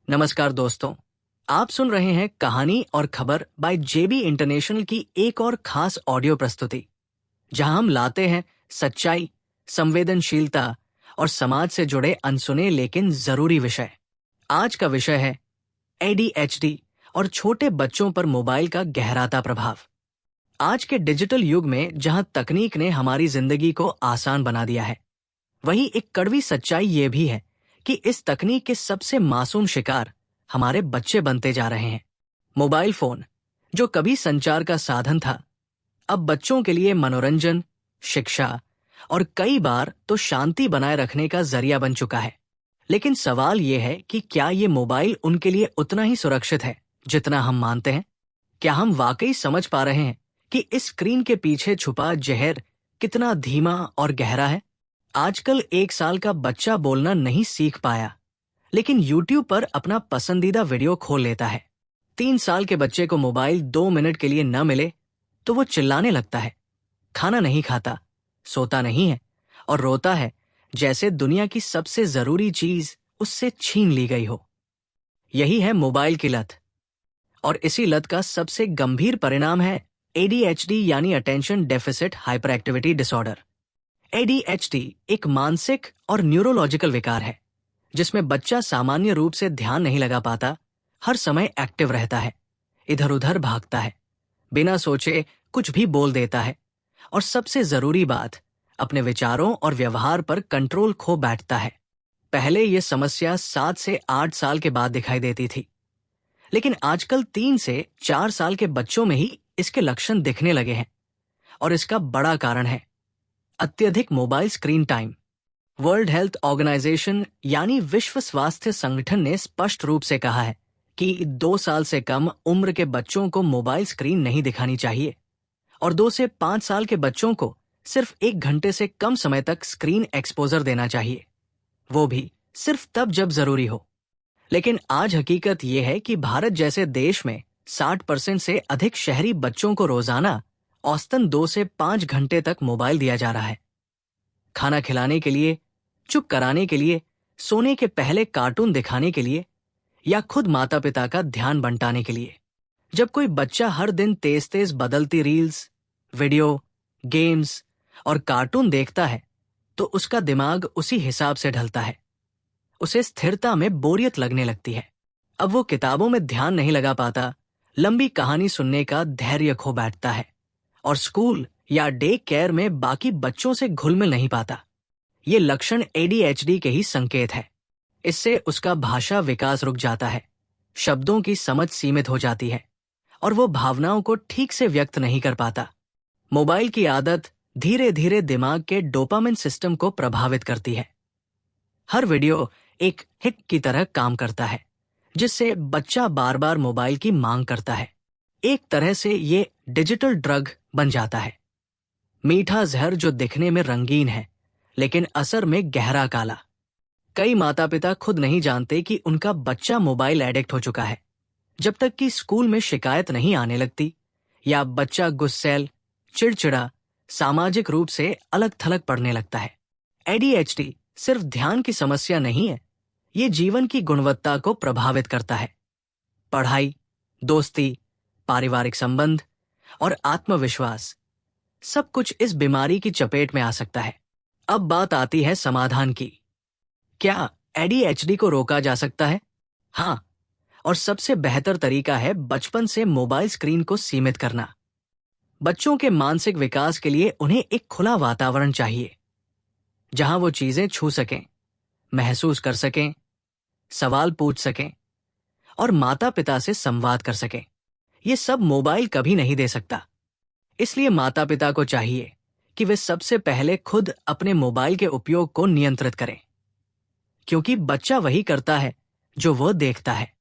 नमस्कार दोस्तों, आप सुन रहे हैं कहानी और खबर बाय जेबी इंटरनेशनल की एक और खास ऑडियो प्रस्तुति, जहां हम लाते हैं सच्चाई, संवेदनशीलता और समाज से जुड़े अनसुने लेकिन जरूरी विषय। आज का विषय है एडीएचडी और छोटे बच्चों पर मोबाइल का गहराता प्रभाव। आज के डिजिटल युग में जहां तकनीक ने हमारी जिंदगी को आसान बना दिया है, वहीं एक कड़वी सच्चाई ये भी है कि इस तकनीक के सबसे मासूम शिकार हमारे बच्चे बनते जा रहे हैं। मोबाइल फोन, जो कभी संचार का साधन था, अब बच्चों के लिए मनोरंजन, शिक्षा और कई बार तो शांति बनाए रखने का जरिया बन चुका है। लेकिन सवाल यह है कि क्या ये मोबाइल उनके लिए उतना ही सुरक्षित है जितना हम मानते हैं? क्या हम वाकई समझ पा रहे हैं कि इस स्क्रीन के पीछे छुपा जहर कितना धीमा और गहरा है? आजकल 1 साल का बच्चा बोलना नहीं सीख पाया, लेकिन YouTube पर अपना पसंदीदा वीडियो खोल लेता है। 3 साल के बच्चे को मोबाइल 2 मिनट के लिए न मिले तो वो चिल्लाने लगता है, खाना नहीं खाता, सोता नहीं है और रोता है जैसे दुनिया की सबसे जरूरी चीज उससे छीन ली गई हो। यही है मोबाइल की लत, और इसी लत का सबसे गंभीर परिणाम है एडीएचडी यानी attention deficit hyper activity disorder. ADHD एक मानसिक और न्यूरोलॉजिकल विकार है जिसमें बच्चा सामान्य रूप से ध्यान नहीं लगा पाता, हर समय एक्टिव रहता है, इधर उधर भागता है, बिना सोचे कुछ भी बोल देता है और सबसे जरूरी बात, अपने विचारों और व्यवहार पर कंट्रोल खो बैठता है। पहले यह समस्या 7 से 8 साल के बाद दिखाई देती थी, लेकिन आजकल 3 से 4 साल के बच्चों में ही इसके लक्षण दिखने लगे हैं। और इसका बड़ा कारण है अत्यधिक mobile screen time. World health organisation यानी विश्व स्वास्थ्य संगठन ने स्पष्ट रूप से कहा है कि 2 साल से कम उम्र के बच्चों को मोबाइल स्क्रीन नहीं दिखानी चाहिए और 2 से 5 साल के बच्चों को सिर्फ 1 घंटे से कम समय तक स्क्रीन एक्सपोजर देना चाहिए, वो भी सिर्फ तब जब जरूरी हो। लेकिन आज हकीकत यह है कि भारत जैसे देश में 60% से अधिक शहरी बच्चों को रोजाना औसतन 2 से 5 घंटे तक मोबाइल दिया जा रहा है। खाना खिलाने के लिए, चुप कराने के लिए, सोने के पहले कार्टून दिखाने के लिए या खुद माता पिता का ध्यान बंटाने के लिए। जब कोई बच्चा हर दिन तेज तेज बदलती रील्स, वीडियो, गेम्स और कार्टून देखता है तो उसका दिमाग उसी हिसाब से ढलता है। उसे स्थिरता में बोरियत लगने लगती है। अब वो किताबों में ध्यान नहीं लगा पाता, लंबी कहानी सुनने का धैर्य खो बैठता है और स्कूल या डे केयर में बाकी बच्चों से घुल मिल नहीं पाता। ये लक्षण एडीएचडी के ही संकेत है। इससे उसका भाषा विकास रुक जाता है, शब्दों की समझ सीमित हो जाती है और वो भावनाओं को ठीक से व्यक्त नहीं कर पाता। मोबाइल की आदत धीरे धीरे दिमाग के डोपामिन सिस्टम को प्रभावित करती है। हर वीडियो एक हिट की तरह काम करता है, जिससे बच्चा बार बार मोबाइल की मांग करता है। एक तरह से ये डिजिटल ड्रग बन जाता है। मीठा जहर जो दिखने में रंगीन है लेकिन असर में गहरा काला। कई माता पिता खुद नहीं जानते कि उनका बच्चा मोबाइल एडिक्ट हो चुका है, जब तक कि स्कूल में शिकायत नहीं आने लगती या बच्चा गुस्सैल, चिड़चिड़ा, सामाजिक रूप से अलग थलग पड़ने लगता है। एडीएचडी सिर्फ ध्यान की समस्या नहीं है, ये जीवन की गुणवत्ता को प्रभावित करता है। पढ़ाई, दोस्ती, पारिवारिक संबंध और आत्मविश्वास, सब कुछ इस बीमारी की चपेट में आ सकता है। अब बात आती है समाधान की। क्या एडीएचडी को रोका जा सकता है? हाँ, और सबसे बेहतर तरीका है बचपन से मोबाइल स्क्रीन को सीमित करना। बच्चों के मानसिक विकास के लिए उन्हें एक खुला वातावरण चाहिए, जहां वो चीजें छू सकें, महसूस कर सकें, सवाल पूछ सकें और माता पिता से संवाद कर सकें। ये सब मोबाइल कभी नहीं दे सकता। इसलिए माता पिता को चाहिए कि वे सबसे पहले खुद अपने मोबाइल के उपयोग को नियंत्रित करें, क्योंकि बच्चा वही करता है जो वह देखता है।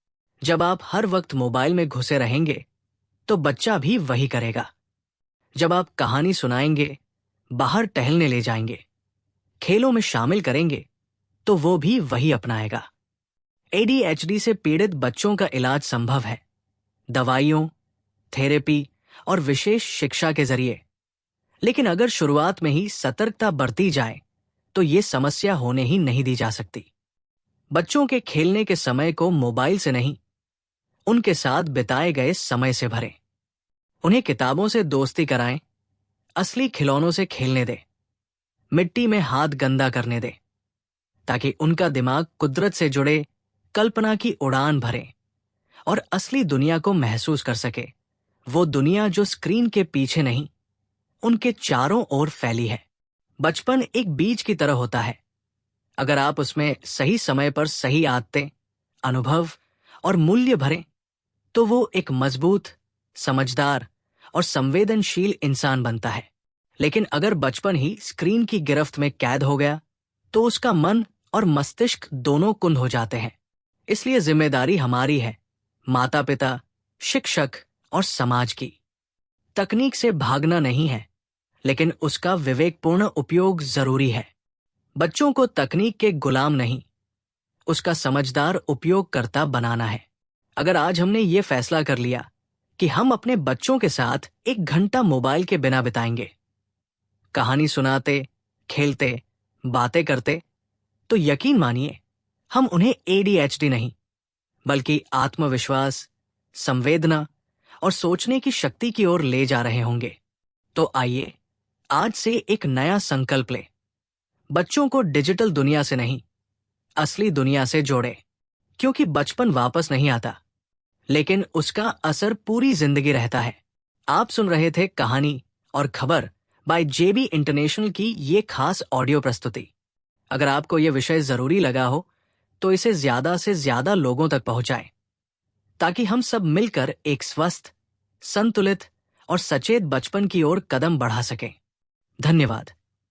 जब आप हर वक्त मोबाइल में घुसे रहेंगे तो बच्चा भी वही करेगा। जब आप कहानी सुनाएंगे, बाहर टहलने ले जाएंगे, खेलों में शामिल करेंगे, तो वो भी वही अपनाएगा। एडीएचडी से पीड़ित बच्चों का इलाज संभव है, दवाइयों, थेरेपी और विशेष शिक्षा के जरिए। लेकिन अगर शुरुआत में ही सतर्कता बरती जाए तो ये समस्या होने ही नहीं दी जा सकती। बच्चों के खेलने के समय को मोबाइल से नहीं, उनके साथ बिताए गए समय से भरें। उन्हें किताबों से दोस्ती कराएं, असली खिलौनों से खेलने दें, मिट्टी में हाथ गंदा करने दें, ताकि उनका दिमाग कुदरत से जुड़े कल्पना की उड़ान भरे और असली दुनिया को महसूस कर सके। वो दुनिया जो स्क्रीन के पीछे नहीं, उनके चारों ओर फैली है। बचपन एक बीज की तरह होता है। अगर आप उसमें सही समय पर सही आदतें, अनुभव और मूल्य भरें, तो वो एक मजबूत, समझदार और संवेदनशील इंसान बनता है। लेकिन अगर बचपन ही स्क्रीन की गिरफ्त में कैद हो गया, तो उसका मन और मस्तिष्क दोनों कुंद हो जाते हैं। इसलिए जिम्मेदारी हमारी है, माता पिता, शिक्षक और समाज की। तकनीक से भागना नहीं है, लेकिन उसका विवेकपूर्ण उपयोग जरूरी है। बच्चों को तकनीक के गुलाम नहीं, उसका समझदार उपयोगकर्ता बनाना है। अगर आज हमने ये फैसला कर लिया कि हम अपने बच्चों के साथ 1 घंटा मोबाइल के बिना बिताएंगे, कहानी सुनाते, खेलते, बातें करते, तो यकीन मानिए हम उन्हें ADHD नहीं, बल्कि आत्मविश्वास, संवेदना और सोचने की शक्ति की ओर ले जा रहे होंगे। तो आइए आज से एक नया संकल्प लें। बच्चों को डिजिटल दुनिया से नहीं, असली दुनिया से जोड़े। क्योंकि बचपन वापस नहीं आता, लेकिन उसका असर पूरी जिंदगी रहता है। आप सुन रहे थे कहानी और खबर बाय JB इंटरनेशनल की ये खास ऑडियो प्रस्तुति। अगर आपको ये विषय जरूरी लगा हो, तो इसे ज्यादा से ज्यादा लोगों तक पहुंचाएं, ताकि हम सब मिलकर एक स्वस्थ, संतुलित और सचेत बचपन की ओर कदम बढ़ा सकें। धन्यवाद।